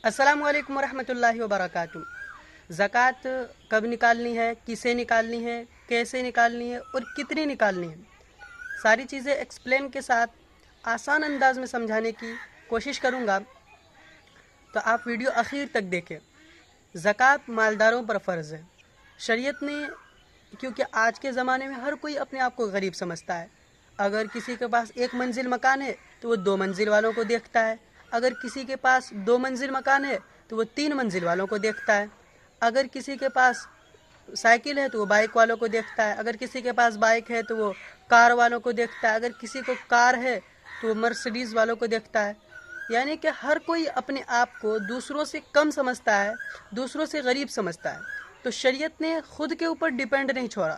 السلام علیکم ورحمۃ اللہ وبرکاتہ۔ زکوٰۃ کب نکالنی ہے، کسے نکالنی ہے، کیسے نکالنی ہے اور کتنی نکالنی ہے، ساری چیزیں ایکسپلین کے ساتھ آسان انداز میں سمجھانے کی کوشش کروں گا، تو آپ ویڈیو آخر تک دیکھیں۔ زکوٰۃ مالداروں پر فرض ہے۔ شریعت نے، کیونکہ آج کے زمانے میں ہر کوئی اپنے آپ کو غریب سمجھتا ہے، اگر کسی کے پاس 1 منزل مکان ہے تو وہ 2 منزل والوں کو دیکھتا ہے، اگر کسی کے پاس 2 منزل مکان ہے تو وہ 3 منزل والوں کو دیکھتا ہے، اگر کسی کے پاس سائیکل ہے تو وہ بائک والوں کو دیکھتا ہے، اگر کسی کے پاس بائک ہے تو وہ کار والوں کو دیکھتا ہے، اگر کسی کو کار ہے تو وہ مرسڈیز والوں کو دیکھتا ہے۔ یعنی کہ ہر کوئی اپنے آپ کو دوسروں سے کم سمجھتا ہے، دوسروں سے غریب سمجھتا ہے۔ تو شریعت نے خود کے اوپر ڈیپینڈ نہیں چھوڑا،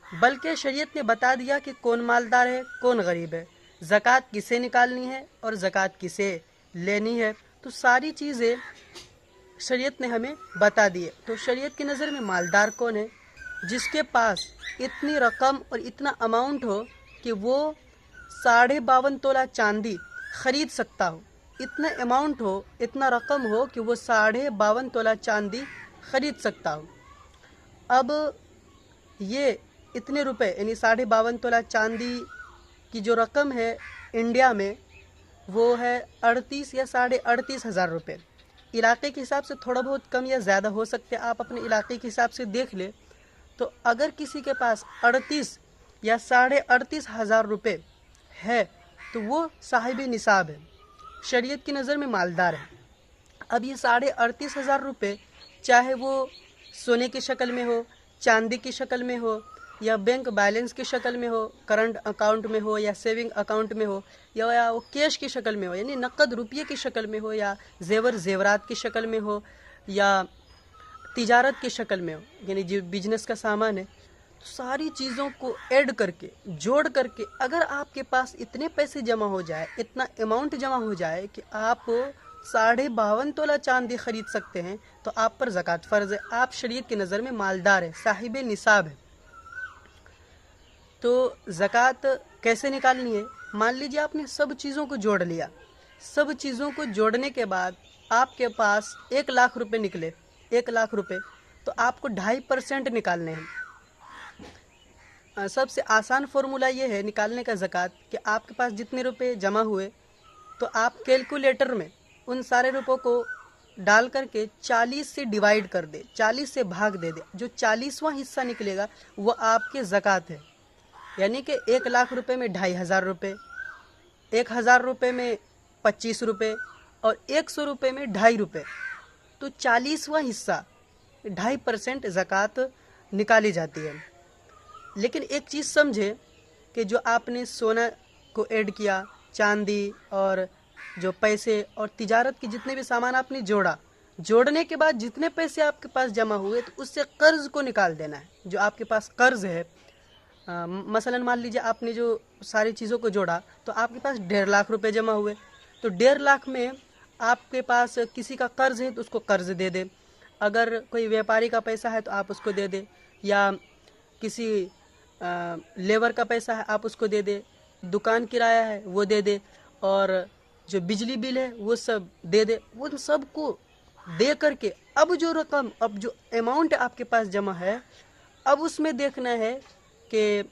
بلکہ شریعت نے بتا دیا کہ کون مالدار ہے، کون غریب ہے، زکوٰۃ کسے نکالنی ہے اور زکوٰۃ کسے لینی ہے، تو ساری چیزیں شریعت نے ہمیں بتا دی ہے۔ تو شریعت کی نظر میں مالدار کون ہے؟ جس کے پاس اتنی رقم اور اتنا اماؤنٹ ہو کہ وہ 52.5 تولہ چاندی خرید سکتا ہو، اتنا اماؤنٹ ہو، اتنا رقم ہو کہ وہ 52.5 تولہ چاندی خرید سکتا ہو۔ اب یہ اتنے روپے یعنی 52.5 تولہ چاندی کی جو رقم ہے انڈیا میں، وہ ہے 38 یا 38.5 ہزار روپے۔ علاقے کے حساب سے تھوڑا بہت کم یا زیادہ ہو سکتے، آپ اپنے علاقے کے حساب سے دیکھ لیں۔ تو اگر کسی کے پاس 38 یا 38.5 ہزار روپے ہے تو وہ صاحب نصاب ہے، شریعت کی نظر میں مالدار ہے۔ اب یہ 38.5 ہزار روپے چاہے وہ سونے کی شکل میں ہو، چاندی کی شکل میں ہو، یا بینک بیلنس کی شکل میں ہو، کرنٹ اکاؤنٹ میں ہو، یا سیونگ اکاؤنٹ میں ہو، یا وہ کیش کی شکل میں ہو، یعنی نقد روپیے کی شکل میں ہو، یا زیورات کی شکل میں ہو، یا تجارت کی شکل میں ہو، یعنی جو بزنس کا سامان ہے، تو ساری چیزوں کو ایڈ کر کے، جوڑ کر کے، اگر آپ کے پاس اتنے پیسے جمع ہو جائے، اتنا اماؤنٹ جمع ہو جائے کہ آپ 52.5 تولہ چاندی خرید سکتے ہیں، تو آپ پر زکوٰۃ فرض ہے، آپ شریعت کی نظر میں مالدار ہے، صاحب نصاب ہے۔ تو زکوٰۃ کیسے نکالنی ہے؟ مان لیجیے آپ نے سب چیزوں کو جوڑ لیا، سب چیزوں کو جوڑنے کے بعد آپ کے پاس 1 لاکھ روپے نکلے، 1 لاکھ روپے، تو آپ کو 2.5% نکالنے ہیں۔ سب سے آسان فارمولہ یہ ہے نکالنے کا زکوٰۃ کہ آپ کے پاس جتنے روپے جمع ہوئے تو آپ کیلکولیٹر میں ان سارے روپوں کو ڈال کر کے 40 سے ڈیوائیڈ کر دے، 40 سے بھاگ دے دے، جو 40واں حصہ نکلے گا وہ آپ کے زکوٰۃ ہے۔ یعنی کہ 1 لاکھ روپے میں 2.5 روپے، 1,000 روپے میں 25 روپے اور 100 روپے میں 2.5 روپے، تو 40واں حصہ 2.5% زکوٰۃ نکالی جاتی ہے۔ لیکن ایک چیز سمجھے کہ جو آپ نے سونا کو ایڈ کیا، چاندی اور جو پیسے اور تجارت کے جتنے بھی سامان آپ نے جوڑنے کے بعد جتنے پیسے آپ کے پاس جمع ہوئے تو اس سے قرض کو نکال دینا ہے۔ جو آپ کے پاس قرض ہے، مثلا مان لیجیے آپ نے جو ساری چیزوں کو جوڑا تو آپ کے پاس 1.5 لاکھ روپے جمع ہوئے، تو 1.5 لاکھ میں آپ کے پاس کسی کا قرض ہے تو اس کو قرض دے دے، اگر کوئی ویپاری کا پیسہ ہے تو آپ اس کو دے دے، یا کسی لیبر کا پیسہ ہے آپ اس کو دے دے، دکان کرایہ ہے وہ دے دے، اور جو بجلی بل ہے وہ سب دے دے۔ ان سب کو دے کر کے اب جو رقم، اب جو اماؤنٹ آپ کے پاس جمع ہے، اب اس میں دیکھنا ہے کہ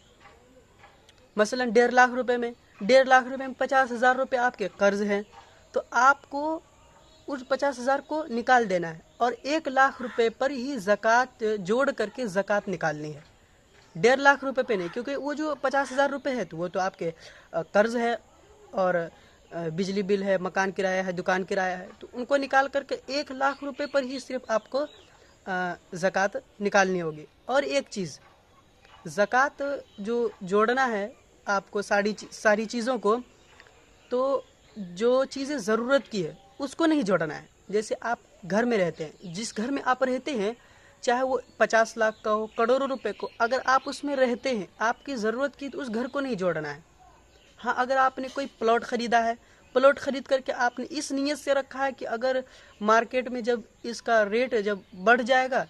مثلا 1.5 لاکھ روپے میں 50,000 روپے آپ کے قرض ہیں، تو آپ کو اس 50,000 کو نکال دینا ہے، اور 1 لاکھ روپے پر ہی زکوٰۃ جوڑ کر کے زکوٰۃ نکالنی ہے، 1.5 لاکھ روپے پہ نہیں، کیونکہ وہ جو 50,000 روپے ہے تو وہ تو آپ کے قرض ہے، اور بجلی بل ہے، مکان کرایہ ہے، دکان کرایہ ہے، تو ان کو نکال کر کے 1 لاکھ روپے پر ہی صرف آپ کو زکوٰۃ نکالنی ہوگی۔ اور ایک چیز، زکوٰۃ جو جوڑنا ہے آپ کو ساری چیزوں کو، تو جو چیزیں ضرورت کی ہے اس کو نہیں جوڑنا ہے۔ جیسے آپ گھر میں رہتے ہیں، جس گھر میں آپ رہتے ہیں چاہے وہ 50 لاکھ کا ہو، کروڑوں روپے کو، اگر آپ اس میں رہتے ہیں، آپ کی ضرورت کی، تو اس گھر کو نہیں جوڑنا ہے۔ ہاں، اگر آپ نے کوئی پلاٹ خریدا ہے، پلاٹ خرید کر کے آپ نے اس نیت سے رکھا ہے کہ اگر مارکیٹ میں جب اس کا ریٹ جب بڑھ جائے گا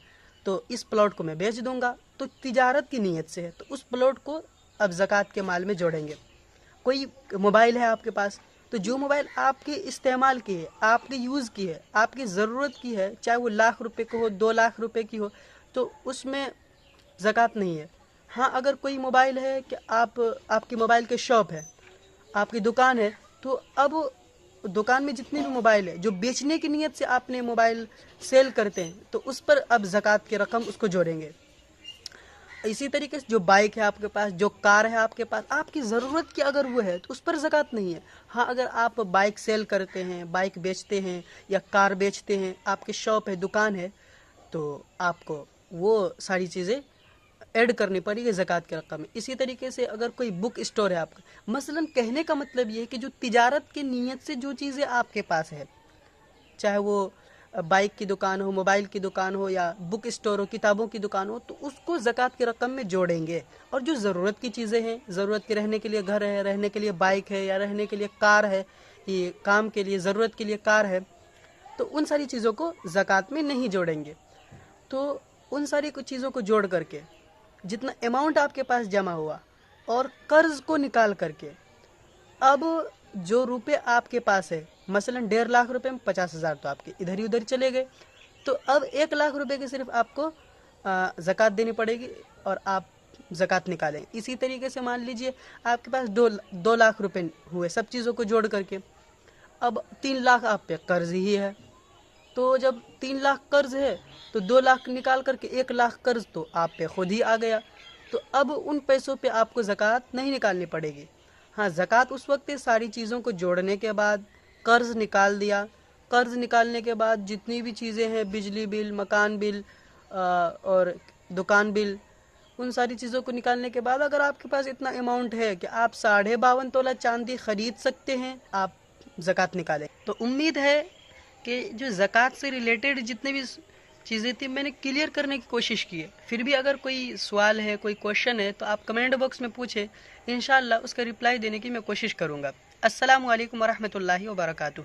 تو اس پلاٹ کو میں بیچ دوں گا، تو تجارت کی نیت سے ہے، تو اس پلاٹ کو اب زکوٰۃ کے مال میں جوڑیں گے۔ کوئی موبائل ہے آپ کے پاس، تو جو موبائل آپ کے استعمال کی ہے، آپ نے یوز کی ہے، آپ کی ضرورت کی ہے، چاہے وہ لاکھ روپے کی ہو، 2 لاکھ روپے کی ہو، تو اس میں زکوٰۃ نہیں ہے۔ ہاں اگر کوئی موبائل ہے کہ آپ کی موبائل کے شاپ ہے، آپ کی دکان ہے، تو اب دکان میں جتنے بھی موبائل ہے جو بیچنے کی نیت سے آپ نے موبائل سیل کرتے ہیں، تو اس پر اب زکوٰۃ کی رقم اس کو جوڑیں گے۔ اسی طریقے سے جو بائک ہے آپ کے پاس، جو کار ہے آپ کے پاس، آپ کی ضرورت کی اگر وہ ہے تو اس پر زکوٰۃ نہیں ہے۔ ہاں اگر آپ بائک سیل کرتے ہیں، بائک بیچتے ہیں یا کار بیچتے ہیں، آپ کی شاپ ہے، دکان ہے، تو آپ کو وہ ساری چیزیں ایڈ کرنی پڑے گی زکوٰۃ کی رقم میں۔ اسی طریقے سے اگر کوئی بک اسٹور ہے آپ کا، مثلاً کہنے کا مطلب یہ ہے کہ جو تجارت کی نیت سے جو چیزیں آپ کے پاس ہے، چاہے وہ بائک کی دکان ہو، موبائل کی دکان ہو، یا بک اسٹور ہو، کتابوں کی دکان ہو، تو اس کو زکوٰۃ کی رقم میں جوڑیں گے۔ اور جو ضرورت کی چیزیں ہیں، ضرورت کے رہنے کے لیے گھر ہے، رہنے کے لیے بائک ہے، یا رہنے کے لیے کار ہے، یہ کام کے لیے ضرورت کے لیے کار ہے، تو ان ساری چیزوں کو زکوٰۃ میں نہیں جوڑیں گے۔ تو ان ساری کچھ چیزوں کو جوڑ کر کے جتنا اماؤنٹ آپ کے پاس جمع ہوا اور قرض کو نکال کر کے، اب جو روپے آپ کے پاس ہے، مثلا 1.5 لاکھ روپے میں 50,000 تو آپ کے ادھر ہی ادھر چلے گئے، تو اب 1 لاکھ روپے کی صرف آپ کو زکوٰۃ دینی پڑے گی اور آپ زکوٰۃ نکالیں۔ اسی طریقے سے مان لیجئے آپ کے پاس 2 لاکھ روپے ہوئے سب چیزوں کو جوڑ کر کے، اب 3 لاکھ آپ پہ قرض ہی ہے، تو جب 3 لاکھ قرض ہے تو 2 لاکھ نکال کر کے 1 لاکھ قرض تو آپ پہ خود ہی آ گیا، تو اب ان پیسوں پہ آپ کو زکوٰۃ نہیں نکالنی پڑے گی۔ ہاں زکوٰۃ اس وقت ساری چیزوں کو جوڑنے کے بعد قرض نکال دیا، قرض نکالنے کے بعد جتنی بھی چیزیں ہیں، بجلی بل، مکان بل اور دکان بل، ان ساری چیزوں کو نکالنے کے بعد اگر آپ کے پاس اتنا اماؤنٹ ہے کہ آپ 52.5 تولہ چاندی خرید سکتے ہیں، آپ زکوٰۃ نکالیں۔ تو امید ہے کہ جو زکوٰۃ سے ریلیٹڈ جتنے بھی چیزیں تھیں میں نے کلیئر کرنے کی کوشش کی ہے۔ پھر بھی اگر کوئی سوال ہے، کوئی کوشچن ہے، تو آپ کمنٹ باکس میں پوچھیں، انشاءاللہ اس کا رپلائی دینے کی میں کوشش کروں گا۔ السلام علیکم ورحمۃ اللہ وبرکاتہ۔